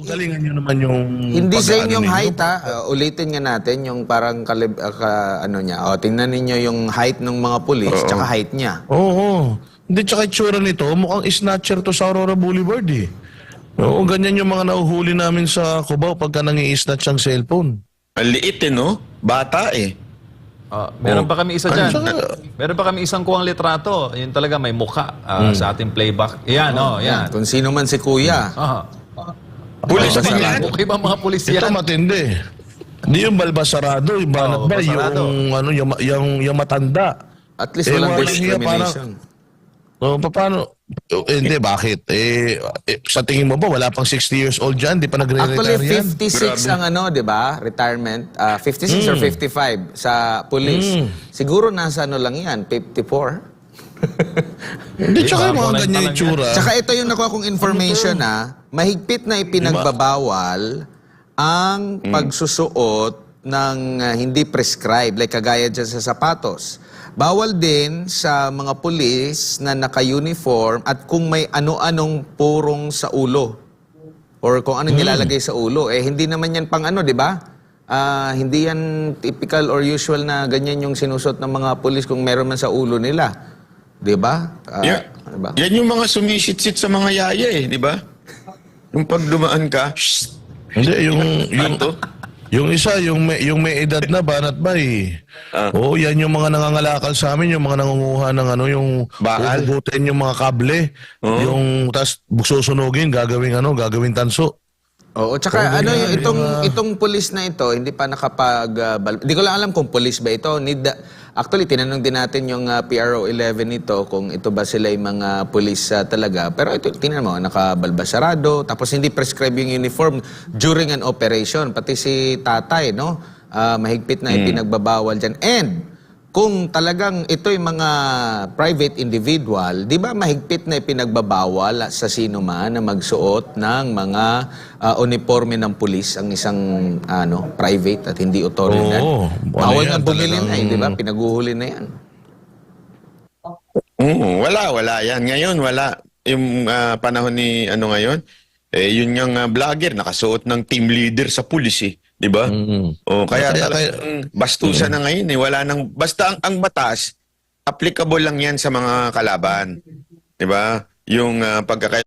Galingan nyo naman yung Hindi sa pag-ano inyong ninyo. height ha. Ulitin nga natin yung parang ano niya. O, tingnan ninyo yung height ng mga pulis tsaka height niya. Oo. Hindi, tsaka itsura nito, mukhang snatcher to sa Aurora Boulevard eh. Oo, ganyan yung mga nahuhuli namin sa Cubao pagka nangi-snatch ang cellphone. Ang liit eh, no? Bata eh. Meron pa kami isa dyan. Ano Meron pa kami isang kuwang litrato. Yun talaga may mukha sa ating playback. Yan, yan. Kung sino man si kuya. Pulis Oo, ba masarap. yan? Okay ba mga pulis Ito yan? matindi. Hindi yung balbasarado, yung banat ba, balbasarado. yung, ano, yung matanda. At least walang wala niya, discrimination. Paano? Hindi, bakit? Sa tingin mo ba, wala pang 60 years old dyan? Di pa Actually, nagre-retire yan? 56 ang ano, di ba? Retirement. 56 or 55 sa police. Siguro nasa ano lang yan, 54. Hindi, tsaka yung bago mga lang ganyan talaga. itsura. Tsaka ito yung nakuha kong information mahigpit na ipinagbabawal ang pagsusuot ng hindi prescribed, like kagaya dyan sa sapatos. Bawal din sa mga pulis na naka-uniform at kung may ano-anong purong sa ulo or kung ano nilalagay sa ulo. Hindi naman yan pang ano, di ba? Hindi yan typical or usual na ganyan yung sinusot ng mga pulis kung meron man sa ulo nila. Di ba? Diba? Yan yung mga sumisit-sit sa mga yaya eh, di ba? Yung pag dumaan ka, shh, Hindi, Ano? yung isa, yung may edad na, banat ba eh. Oo, yan yung mga nangangalakal sa amin, yung mga nangunguha ng ano, yung Bakal? huhugutin yung mga kable, yung tas susunugin, gagawin tanso. Oo, tsaka ano yung itong pulis na ito, hindi pa hindi ko lang alam kung pulis ba ito. Actually, tinanong din natin yung PRO 11 nito kung ito ba sila yung mga pulis talaga. Pero ito, tingnan mo, nakabalbasarado, tapos hindi prescribe yung uniform during an operation. Pati si tatay, no? Mahigpit na ipinagbabawal dyan. And kung talagang ito yung mga private individual, di ba mahigpit na ipinagbabawal sa sino man na magsuot ng mga uniforme ng pulis ang isang private at hindi authority. Oo, Bawal ano nga yan, bumili talagang- na di ba? Pinaguhuli na yan. wala yan. Ngayon, wala. Yung panahon ni ano ngayon, yun yung vlogger, nakasuot ng team leader sa pulis eh. Di ba? O, kaya talagang bastusan na ngayon eh. Wala nang, basta ang batas, applicable lang yan sa mga kalaban. Di ba? Yung pagkakailangan